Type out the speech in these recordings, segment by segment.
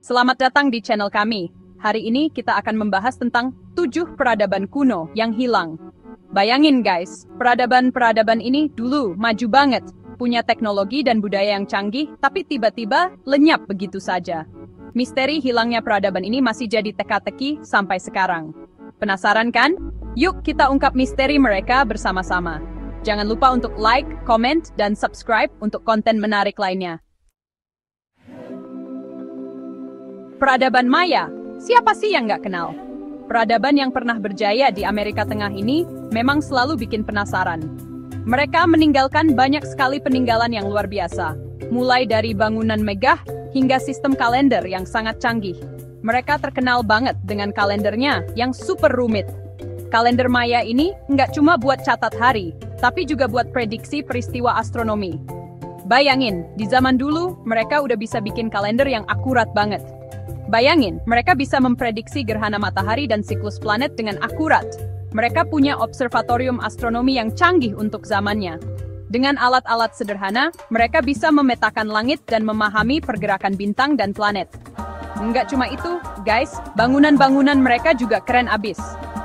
Selamat datang di channel kami. Hari ini kita akan membahas tentang 7 peradaban kuno yang hilang. Bayangin guys, peradaban-peradaban ini dulu maju banget, punya teknologi dan budaya yang canggih, tapi tiba-tiba lenyap begitu saja. Misteri hilangnya peradaban ini masih jadi teka-teki sampai sekarang. Penasaran kan? Yuk kita ungkap misteri mereka bersama-sama. Jangan lupa untuk like, comment, dan subscribe untuk konten menarik lainnya. Peradaban Maya, siapa sih yang nggak kenal? Peradaban yang pernah berjaya di Amerika Tengah ini memang selalu bikin penasaran. Mereka meninggalkan banyak sekali peninggalan yang luar biasa, mulai dari bangunan megah hingga sistem kalender yang sangat canggih. Mereka terkenal banget dengan kalendernya yang super rumit. Kalender Maya ini nggak cuma buat catat hari, tapi juga buat prediksi peristiwa astronomi. Bayangin, di zaman dulu mereka udah bisa bikin kalender yang akurat banget. Bayangin, mereka bisa memprediksi gerhana matahari dan siklus planet dengan akurat. Mereka punya observatorium astronomi yang canggih untuk zamannya. Dengan alat-alat sederhana, mereka bisa memetakan langit dan memahami pergerakan bintang dan planet. Nggak cuma itu, guys, bangunan-bangunan mereka juga keren abis.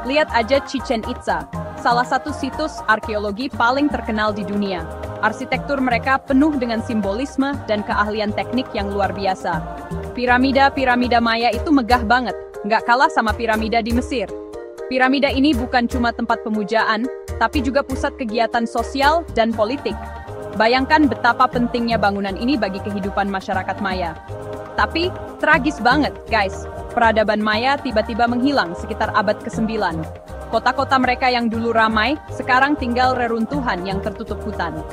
Lihat aja Chichen Itza, salah satu situs arkeologi paling terkenal di dunia. Arsitektur mereka penuh dengan simbolisme dan keahlian teknik yang luar biasa. Piramida Maya itu megah banget, nggak kalah sama piramida di Mesir. Piramida ini bukan cuma tempat pemujaan, tapi juga pusat kegiatan sosial dan politik. Bayangkan betapa pentingnya bangunan ini bagi kehidupan masyarakat Maya. Tapi, tragis banget, guys. Peradaban Maya tiba-tiba menghilang sekitar abad ke-9. Kota-kota mereka yang dulu ramai, sekarang tinggal reruntuhan yang tertutup hutan.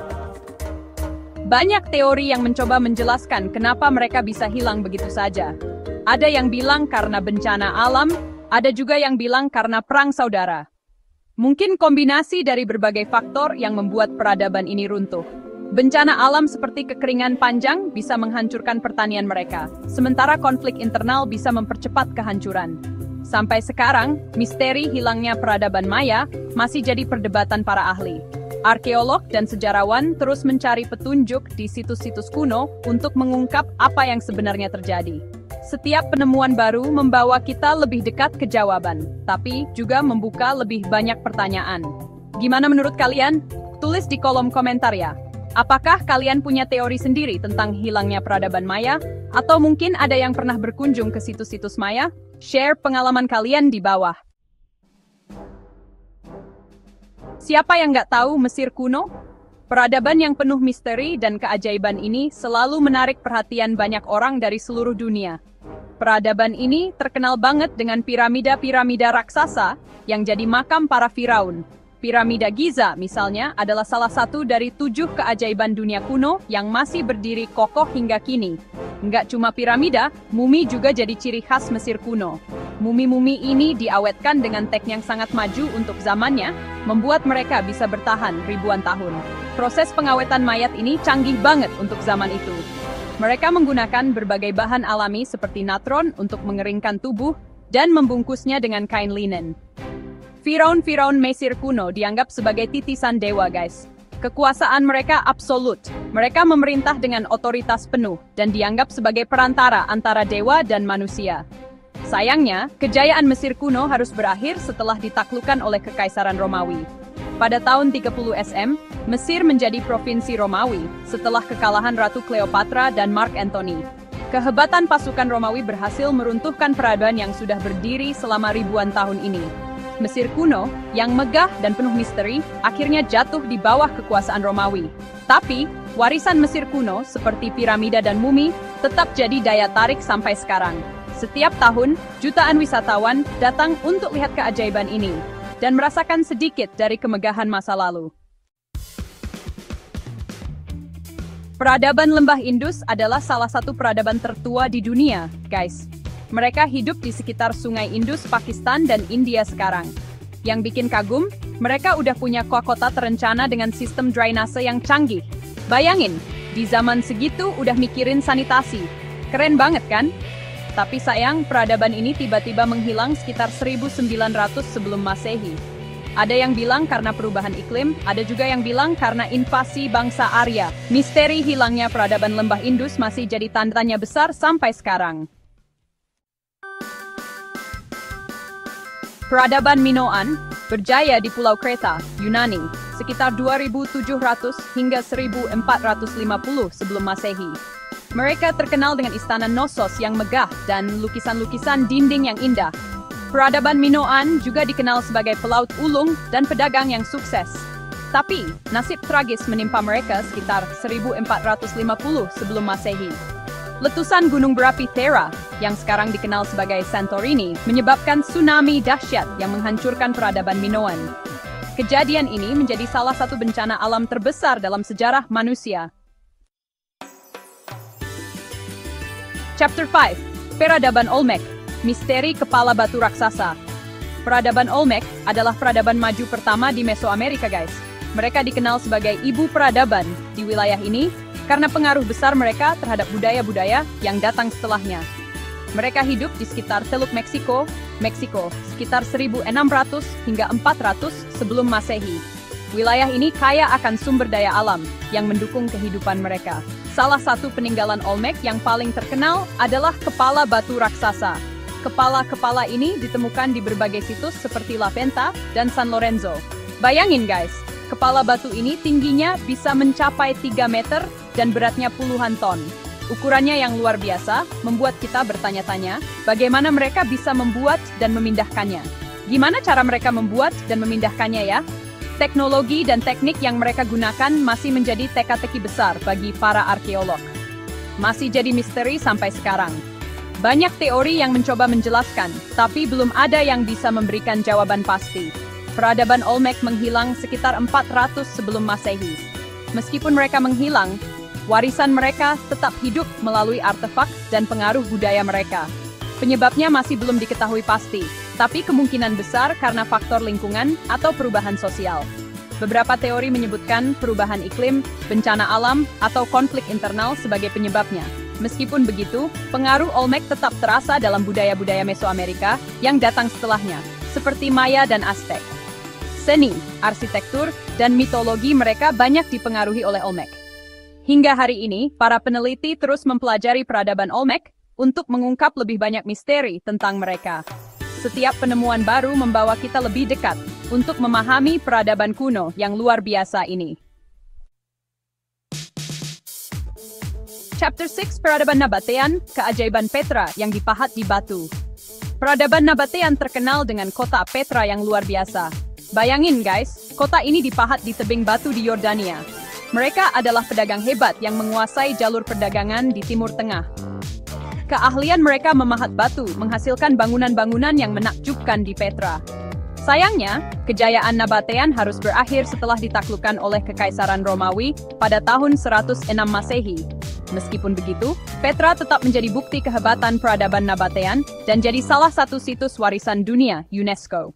Banyak teori yang mencoba menjelaskan kenapa mereka bisa hilang begitu saja. Ada yang bilang karena bencana alam, ada juga yang bilang karena perang saudara. Mungkin kombinasi dari berbagai faktor yang membuat peradaban ini runtuh. Bencana alam seperti kekeringan panjang bisa menghancurkan pertanian mereka, sementara konflik internal bisa mempercepat kehancuran. Sampai sekarang, misteri hilangnya peradaban Maya masih jadi perdebatan para ahli. Arkeolog dan sejarawan terus mencari petunjuk di situs-situs kuno untuk mengungkap apa yang sebenarnya terjadi. Setiap penemuan baru membawa kita lebih dekat ke jawaban, tapi juga membuka lebih banyak pertanyaan. Gimana menurut kalian? Tulis di kolom komentar ya. Apakah kalian punya teori sendiri tentang hilangnya peradaban Maya? Atau mungkin ada yang pernah berkunjung ke situs-situs Maya? Share pengalaman kalian di bawah. Siapa yang nggak tahu Mesir kuno? Peradaban yang penuh misteri dan keajaiban ini selalu menarik perhatian banyak orang dari seluruh dunia. Peradaban ini terkenal banget dengan piramida-piramida raksasa yang jadi makam para firaun. Piramida Giza, misalnya, adalah salah satu dari 7 keajaiban dunia kuno yang masih berdiri kokoh hingga kini. Nggak cuma piramida, mumi juga jadi ciri khas Mesir kuno. Mumi-mumi ini diawetkan dengan teknik yang sangat maju untuk zamannya, membuat mereka bisa bertahan ribuan tahun. Proses pengawetan mayat ini canggih banget untuk zaman itu. Mereka menggunakan berbagai bahan alami seperti natron untuk mengeringkan tubuh dan membungkusnya dengan kain linen. Firaun-firaun Mesir kuno dianggap sebagai titisan dewa, guys. Kekuasaan mereka absolut. Mereka memerintah dengan otoritas penuh dan dianggap sebagai perantara antara dewa dan manusia. Sayangnya, kejayaan Mesir kuno harus berakhir setelah ditaklukkan oleh Kekaisaran Romawi. Pada tahun 30 SM, Mesir menjadi provinsi Romawi setelah kekalahan Ratu Cleopatra dan Mark Antony. Kehebatan pasukan Romawi berhasil meruntuhkan peradaban yang sudah berdiri selama ribuan tahun ini. Mesir kuno, yang megah dan penuh misteri, akhirnya jatuh di bawah kekuasaan Romawi. Tapi, warisan Mesir kuno seperti piramida dan mumi tetap jadi daya tarik sampai sekarang. Setiap tahun, jutaan wisatawan datang untuk lihat keajaiban ini dan merasakan sedikit dari kemegahan masa lalu. Peradaban Lembah Indus adalah salah satu peradaban tertua di dunia, guys. Mereka hidup di sekitar Sungai Indus, Pakistan, dan India sekarang. Yang bikin kagum, mereka udah punya kota terencana dengan sistem drainase yang canggih. Bayangin, di zaman segitu udah mikirin sanitasi. Keren banget kan? Tapi sayang, peradaban ini tiba-tiba menghilang sekitar 1900 sebelum Masehi. Ada yang bilang karena perubahan iklim, ada juga yang bilang karena invasi bangsa Arya. Misteri hilangnya peradaban Lembah Indus masih jadi tanda tanya besar sampai sekarang. Peradaban Minoan berjaya di Pulau Kreta, Yunani, sekitar 2700 hingga 1450 sebelum Masehi. Mereka terkenal dengan istana Knossos yang megah dan lukisan-lukisan dinding yang indah. Peradaban Minoan juga dikenal sebagai pelaut ulung dan pedagang yang sukses. Tapi, nasib tragis menimpa mereka sekitar 1450 sebelum Masehi. Letusan gunung berapi Thera, yang sekarang dikenal sebagai Santorini, menyebabkan tsunami dahsyat yang menghancurkan peradaban Minoan. Kejadian ini menjadi salah satu bencana alam terbesar dalam sejarah manusia. Chapter 5. Peradaban Olmec, Misteri Kepala Batu Raksasa. Peradaban Olmec adalah peradaban maju pertama di Mesoamerika, guys. Mereka dikenal sebagai ibu peradaban di wilayah ini karena pengaruh besar mereka terhadap budaya-budaya yang datang setelahnya. Mereka hidup di sekitar Teluk Meksiko, sekitar 1600 hingga 400 sebelum Masehi. Wilayah ini kaya akan sumber daya alam yang mendukung kehidupan mereka. Salah satu peninggalan Olmec yang paling terkenal adalah kepala batu raksasa. Kepala-kepala ini ditemukan di berbagai situs seperti La Venta dan San Lorenzo. Bayangin guys, kepala batu ini tingginya bisa mencapai 3 meter dan beratnya puluhan ton. Ukurannya yang luar biasa membuat kita bertanya-tanya bagaimana mereka bisa membuat dan memindahkannya. Gimana cara mereka membuat dan memindahkannya ya? Teknologi dan teknik yang mereka gunakan masih menjadi teka-teki besar bagi para arkeolog. Masih jadi misteri sampai sekarang. Banyak teori yang mencoba menjelaskan, tapi belum ada yang bisa memberikan jawaban pasti. Peradaban Olmec menghilang sekitar 400 sebelum Masehi. Meskipun mereka menghilang, warisan mereka tetap hidup melalui artefak dan pengaruh budaya mereka. Penyebabnya masih belum diketahui pasti, tapi kemungkinan besar karena faktor lingkungan atau perubahan sosial. Beberapa teori menyebutkan perubahan iklim, bencana alam, atau konflik internal sebagai penyebabnya. Meskipun begitu, pengaruh Olmec tetap terasa dalam budaya-budaya Mesoamerika yang datang setelahnya, seperti Maya dan Aztec. Seni, arsitektur, dan mitologi mereka banyak dipengaruhi oleh Olmec. Hingga hari ini, para peneliti terus mempelajari peradaban Olmec untuk mengungkap lebih banyak misteri tentang mereka. Setiap penemuan baru membawa kita lebih dekat untuk memahami peradaban kuno yang luar biasa ini. Chapter 6. Peradaban Nabatean, Keajaiban Petra yang dipahat di batu. Peradaban Nabatean terkenal dengan kota Petra yang luar biasa. Bayangin guys, kota ini dipahat di tebing batu di Yordania. Mereka adalah pedagang hebat yang menguasai jalur perdagangan di Timur Tengah. Keahlian mereka memahat batu menghasilkan bangunan-bangunan yang menakjubkan di Petra. Sayangnya, kejayaan Nabatean harus berakhir setelah ditaklukkan oleh Kekaisaran Romawi pada tahun 106 Masehi. Meskipun begitu, Petra tetap menjadi bukti kehebatan peradaban Nabatean dan jadi salah satu situs warisan dunia UNESCO.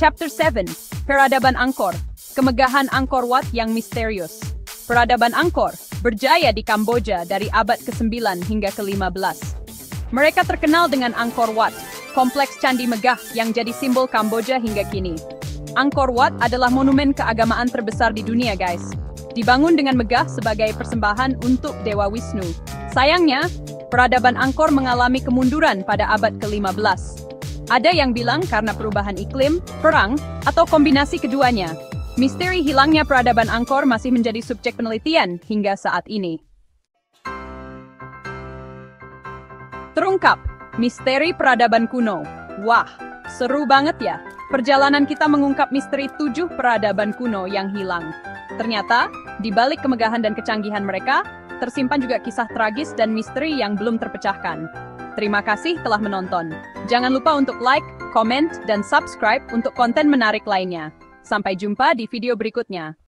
Chapter 7. Peradaban Angkor, Kemegahan Angkor Wat yang misterius. Peradaban Angkor berjaya di Kamboja dari abad ke-9 hingga ke-15. Mereka terkenal dengan Angkor Wat, kompleks candi megah yang jadi simbol Kamboja hingga kini. Angkor Wat adalah monumen keagamaan terbesar di dunia, guys. Dibangun dengan megah sebagai persembahan untuk Dewa Wisnu. Sayangnya, peradaban Angkor mengalami kemunduran pada abad ke-15. Ada yang bilang karena perubahan iklim, perang, atau kombinasi keduanya. Misteri hilangnya peradaban Angkor masih menjadi subjek penelitian hingga saat ini. Terungkap, misteri peradaban kuno. Wah, seru banget ya. Perjalanan kita mengungkap misteri 7 peradaban kuno yang hilang. Ternyata, di balik kemegahan dan kecanggihan mereka, tersimpan juga kisah tragis dan misteri yang belum terpecahkan. Terima kasih telah menonton. Jangan lupa untuk like, komen, dan subscribe untuk konten menarik lainnya. Sampai jumpa di video berikutnya.